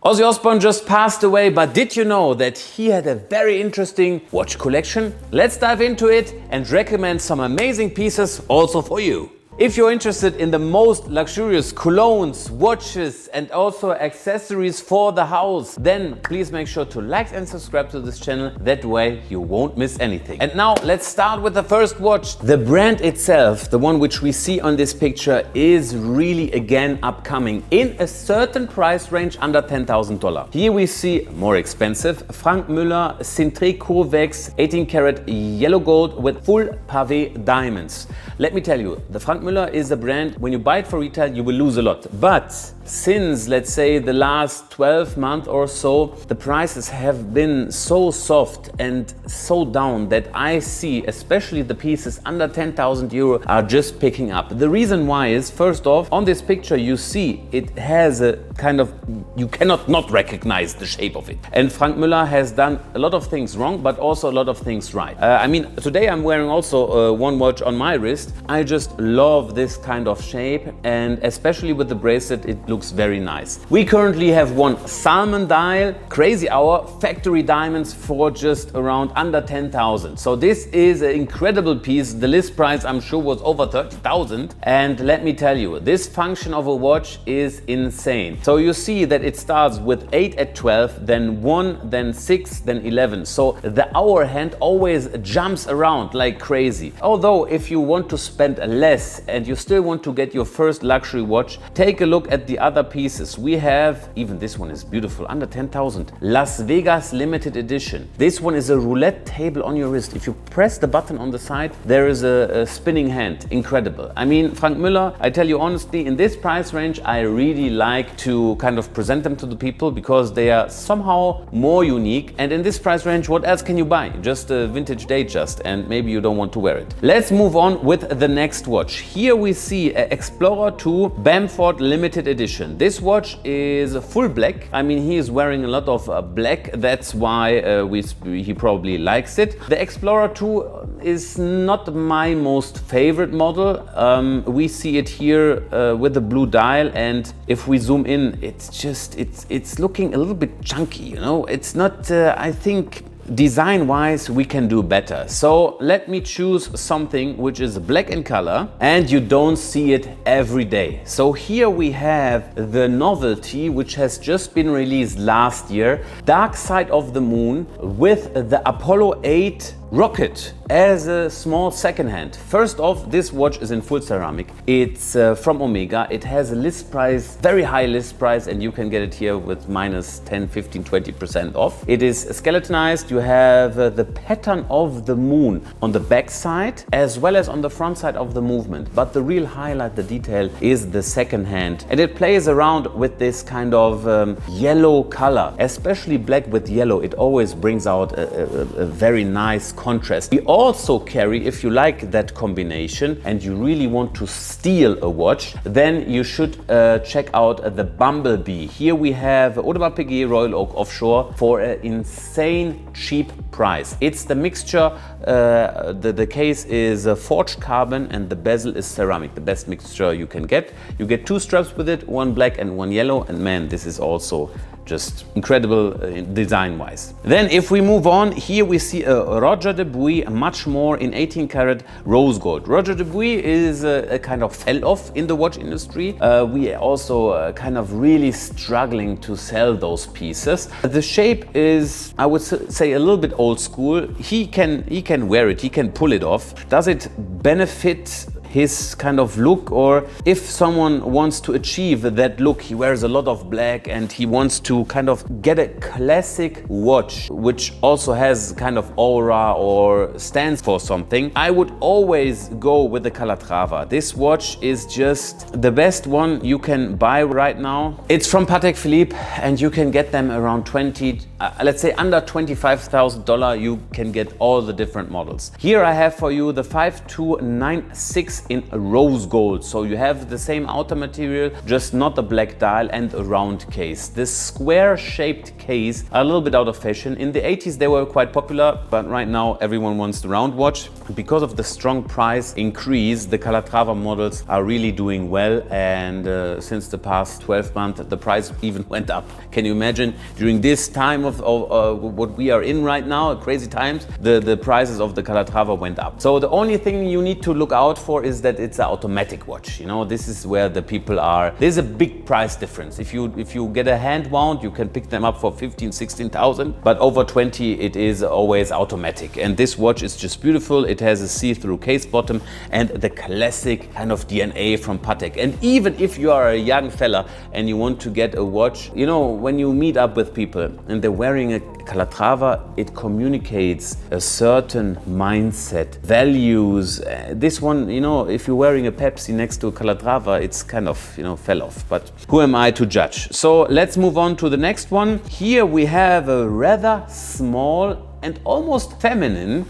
Ozzy Osbourne just passed away, but did you know that he had a very interesting watch collection? Let's dive into it and recommend some amazing pieces also for you. If you're interested in the most luxurious colognes, watches and also accessories for the house, then please make sure to like and subscribe to this channel. That way you won't miss anything. And now let's start with the first watch. The brand itself, the one which we see on this picture, is really again upcoming in a certain price range under $10,000. Here we see more expensive Franck Muller Cintré Convex 18 karat yellow gold with full pavé diamonds. Let me tell you, the Franck Muller is a brand, when you buy it for retail, you will lose a lot. But since, let's say, the last 12 months or so, the prices have been so soft and so down that I see, especially the pieces under 10,000 euro, are just picking up. The reason why is, first off, on this picture you see it has a kind of, you cannot not recognize the shape of it. And Franck Muller has done a lot of things wrong, but also a lot of things right. I mean, today I'm wearing also one watch on my wrist. I just love this kind of shape, and especially with the bracelet, it looks very nice. We currently have one salmon dial, crazy hour, factory diamonds for just around under 10,000. So this is an incredible piece. The list price, I'm sure, was over 30,000. And let me tell you, this function of a watch is insane. So you see that it starts with 8 at 12, then 1, then 6, then 11. So the hour hand always jumps around like crazy. Although if you want to spend less and you still want to get your first luxury watch, take a look at the other pieces. We have, even this one is beautiful, under 10,000. Las Vegas limited edition. This one is a roulette table on your wrist. If you press the button on the side, there is a spinning hand. Incredible. I mean, Franck Muller, I tell you honestly, in this price range, I really like to kind of present them to the people because they are somehow more unique. And in this price range, what else can you buy? Just a vintage Datejust, and maybe you don't want to wear it. Let's move on with the next watch. Here we see an Explorer 2 Bamford limited edition. This watch is full black. I mean, he is wearing a lot of black. That's why he probably likes it. The Explorer 2 is not my most favorite model. We see it here with the blue dial, and if we zoom in, it's looking a little bit chunky, you know. It's not, I think, design-wise, we can do better. So let me choose something which is black in color and you don't see it every day. So here we have the novelty, which has just been released last year, Dark Side of the Moon with the Apollo 8 rocket as a small secondhand. First off, this watch is in full ceramic. It's from Omega. It has a list price, very high list price, and you can get it here with minus 10, 15, 20% off. It is skeletonized. You have the pattern of the moon on the back side as well as on the front side of the movement. But the real highlight, the detail, is the second hand. And it plays around with this kind of yellow color, especially black with yellow. It always brings out a very nice contrast. We also carry, if you like that combination and you really want to steal a watch, then you should check out the Bumblebee. Here we have Audemars Piguet Royal Oak Offshore for an insane cheap price. It's the mixture, the case is forged carbon and the bezel is ceramic, the best mixture you can get. You get two straps with it, one black and one yellow, and man, this is also just incredible design wise. Then if we move on, here we see a Roger Dubuis, much more in 18 karat rose gold. Roger Dubuis is a kind of fell off in the watch industry. We are also kind of really struggling to sell those pieces. The shape is, I would say, a little bit old school. He can wear it, he can pull it off. Does it benefit his kind of look, or if someone wants to achieve that look, he wears a lot of black and he wants to kind of get a classic watch which also has kind of aura or stands for something, I would always go with the Calatrava. This watch is just the best one you can buy right now. It's from Patek Philippe and you can get them around 20, let's say under $25,000, you can get all the different models. Here I have for you the 5296 in rose gold. So you have the same outer material, just not a black dial and a round case. This square shaped case are a little bit out of fashion. In the 80s they were quite popular, but right now everyone wants the round watch. Because of the strong price increase, the Calatrava models are really doing well, and since the past 12 months the price even went up. Can you imagine, during this time of what we are in right now, crazy times, the prices of the Calatrava went up. So the only thing you need to look out for is that it's an automatic watch. You know, this is where the people are. There's a big price difference. If you get a hand wound, you can pick them up for 15,000-16,000, but over 20 it is always automatic. And this watch is just beautiful. It has a see-through case bottom and the classic kind of DNA from Patek. And even if you are a young fella and you want to get a watch, you know, when you meet up with people and they're wearing a Calatrava, it communicates a certain mindset, values. This one, you know, if you're wearing a Pepsi next to a Calatrava, it's kind of, you know, fell off. But who am I to judge? So let's move on to the next one. Here we have a rather small and almost feminine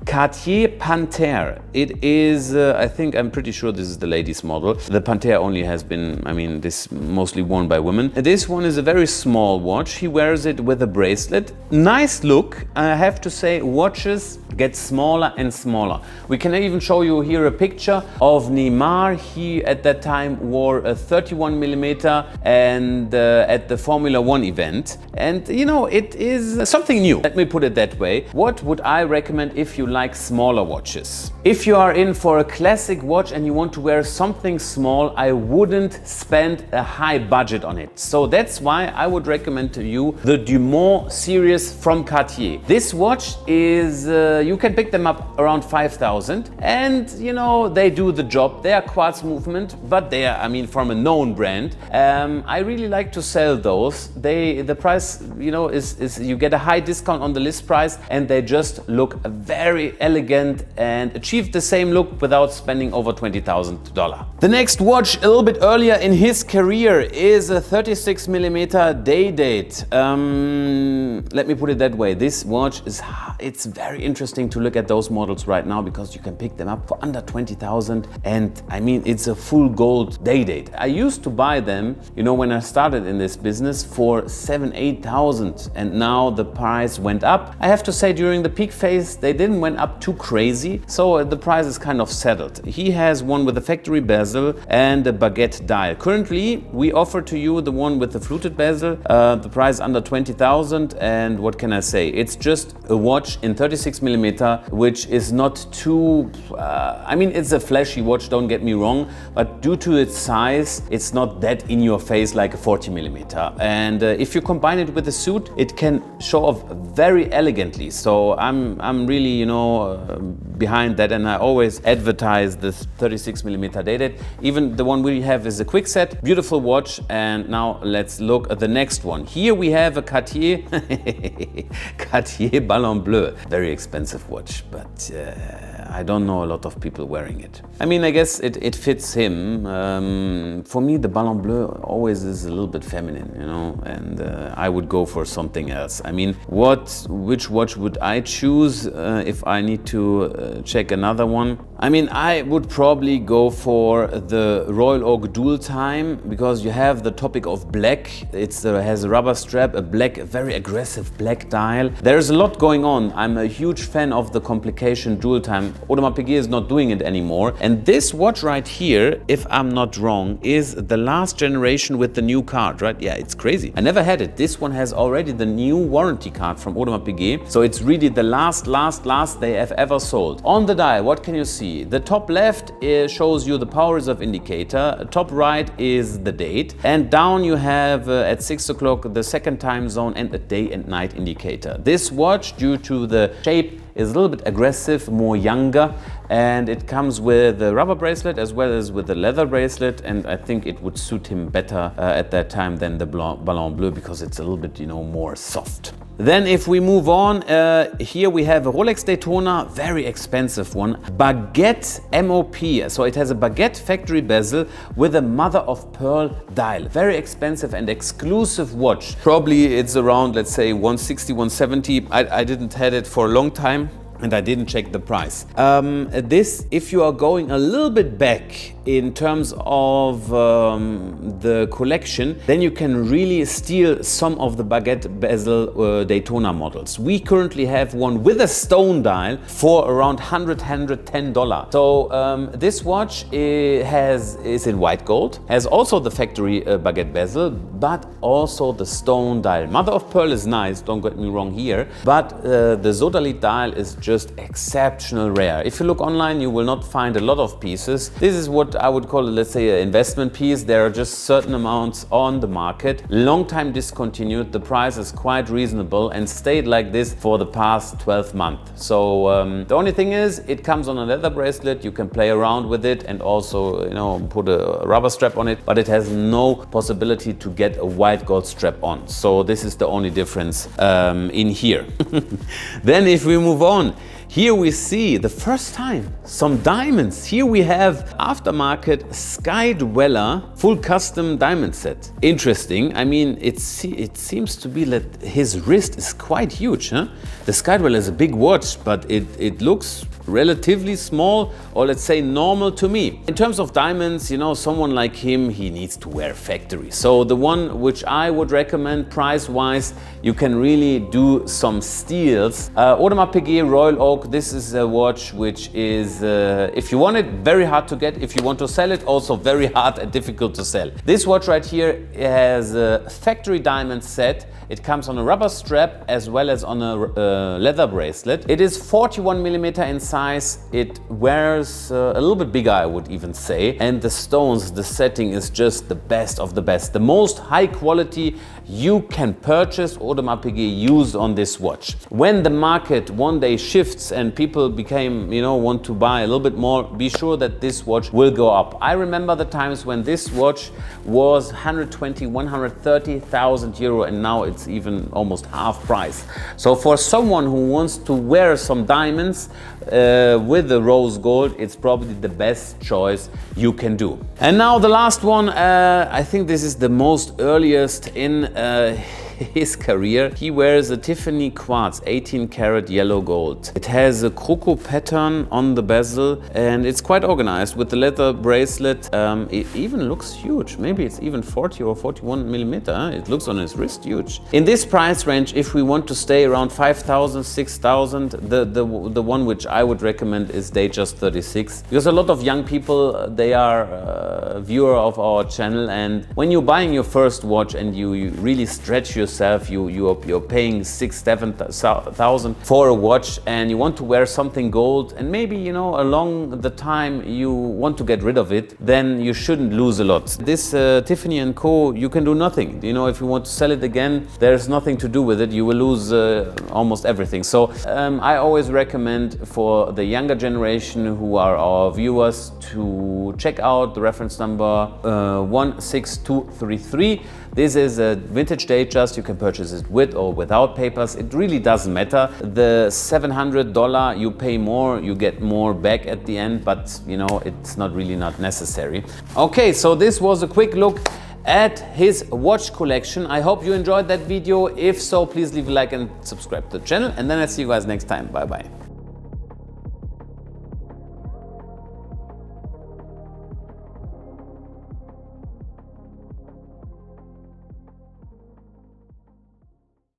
Cartier Panthère. It is, I'm pretty sure this is the ladies model. The Panthère only has been, this mostly worn by women. This one is a very small watch. He wears it with a bracelet. Nice look. I have to say, watches get smaller and smaller. We can even show you here a picture of Neymar. He at that time wore a 31mm and at the Formula One event. And you know, it is something new. Let me put it that way. What would I recommend if you like smaller watches? If you are in for a classic watch and you want to wear something small, I wouldn't spend a high budget on it. So that's why I would recommend to you the Dumont series from Cartier. This watch is, you can pick them up around 5,000, and you know, they do the job. They are quartz movement, but they are, from a known brand. I really like to sell those. The price, you know, is you get a high discount on the list price, and they just look very elegant and achieve the same look without spending over $20,000. The next watch, a little bit earlier in his career, is a 36mm Day-Date. Let me put it that way. This watch it's very interesting to look at those models right now because you can pick them up for under 20,000, and it's a full gold Day-Date. I used to buy them, you know, when I started in this business for 7,000-8,000, and now the price went up. I have to say, during the peak phase they didn't went up too crazy, so the price is kind of settled. He has one with a factory bezel and a baguette dial. Currently we offer to you the one with the fluted bezel, the price under 20,000, and what can I say, it's just a watch in 36mm, which is not too, it's a flashy watch, don't get me wrong, but due to its size, it's not that in your face like a 40mm. And if you combine it with a suit, it can show off very elegantly. So I'm really, you know, behind that, and I always advertise this 36mm Day-Date. Even the one we have is a quick set, beautiful watch. And now let's look at the next one. Here we have a Cartier Cartier Ballon Bleu. Very expensive watch, but I don't know a lot of people wearing it. I guess it fits him. For me, the Ballon Bleu always is a little bit feminine, you know, and I would go for something else. Which watch would I choose if I need to check another one? I would probably go for the Royal Oak Dual Time, because you have the topic of black. It has a rubber strap, a black, very aggressive black dial. There's a lot going on. I'm a huge fan of the complication Dual Time. Audemars Piguet is not doing it anymore. And this watch right here, if I'm not wrong, is the last generation with the new card, right? Yeah, it's crazy. I never had it. This one has already the new warranty card from Audemars Piguet. So it's really the last they have ever sold. On the dial, what can you see? The top left shows you the power reserve indicator. Top right is the date. And down you have at 6 o'clock the second time zone and a day and night indicator. This watch, due to the shape, is a little bit aggressive, more younger, and it comes with a rubber bracelet as well as with a leather bracelet, and I think it would suit him better at that time than the Ballon Bleu, because it's a little bit, you know, more soft. Then if we move on, here we have a Rolex Daytona, very expensive one, baguette MOP. So it has a baguette factory bezel with a mother of pearl dial. Very expensive and exclusive watch. Probably it's around, let's say, 160, 170. I didn't had it for a long time. and I didn't check the price. This, if you are going a little bit back in terms of the collection, then you can really steal some of the baguette bezel Daytona models. We currently have one with a stone dial for around $110. So this watch is in white gold, has also the factory baguette bezel, but also the stone dial. Mother of pearl is nice, don't get me wrong here, but the Sodalite dial is just exceptional rare. If you look online, you will not find a lot of pieces. This is what I would call, let's say, an investment piece. There are just certain amounts on the market. Long time discontinued. The price is quite reasonable and stayed like this for the past 12 months. So the only thing is, it comes on a leather bracelet. You can play around with it and also, you know, put a rubber strap on it, but it has no possibility to get a white gold strap on. So this is the only difference in here. Then if we move on, here we see the first time some diamonds. Here we have aftermarket Sky Dweller full custom diamond set. Interesting. I mean, it seems to be that his wrist is quite huge, huh? The Sky Dweller is a big watch, but it looks relatively small, or let's say normal to me. In terms of diamonds, you know, someone like him, he needs to wear factory. So the one which I would recommend price-wise, you can really do some steals. Audemars Piguet Royal Oak, this is a watch which is, if you want it, very hard to get. If you want to sell it, also very hard and difficult to sell. This watch right here has a factory diamond set. It comes on a rubber strap as well as on a leather bracelet. It is 41mm in size. It wears a little bit bigger, I would even say. And the stones, the setting is just the best of the best. The most high quality you can purchase Audemars Piguet used on this watch. When the market one day shifts and people became, you know, want to buy a little bit more, be sure that this watch will go up. I remember the times when this watch was 120, 130,000 euro, and now it's even almost half price. So for someone who wants to wear some diamonds with the rose gold, it's probably the best choice you can do. And now the last one, I think this is the most earliest in his career. He wears a Tiffany quartz 18 karat yellow gold. It has a croco pattern on the bezel and it's quite organized with the leather bracelet. It even looks huge. Maybe it's even 40 or 41mm. It looks on his wrist huge. In this price range, if we want to stay around 5,000, 6,000, the one which I would recommend is Datejust 36, because a lot of young people, they are a viewer of our channel, and when you're buying your first watch and you really stretch yourself, you're paying 6,000-7,000 for a watch, and you want to wear something gold, and maybe, you know, along the time you want to get rid of it, then you shouldn't lose a lot. This Tiffany & Co, you can do nothing. You know, if you want to sell it again, there's nothing to do with it. You will lose almost everything. So I always recommend for the younger generation who are our viewers to check out the reference number 16233. This is a vintage Datejust. You can purchase it with or without papers. It really doesn't matter. The $700 you pay more, you get more back at the end, but you know, it's not necessary. Okay, so this was a quick look at his watch collection. I hope you enjoyed that video. If so, please leave a like and subscribe to the channel, and then I'll see you guys next time. Bye bye.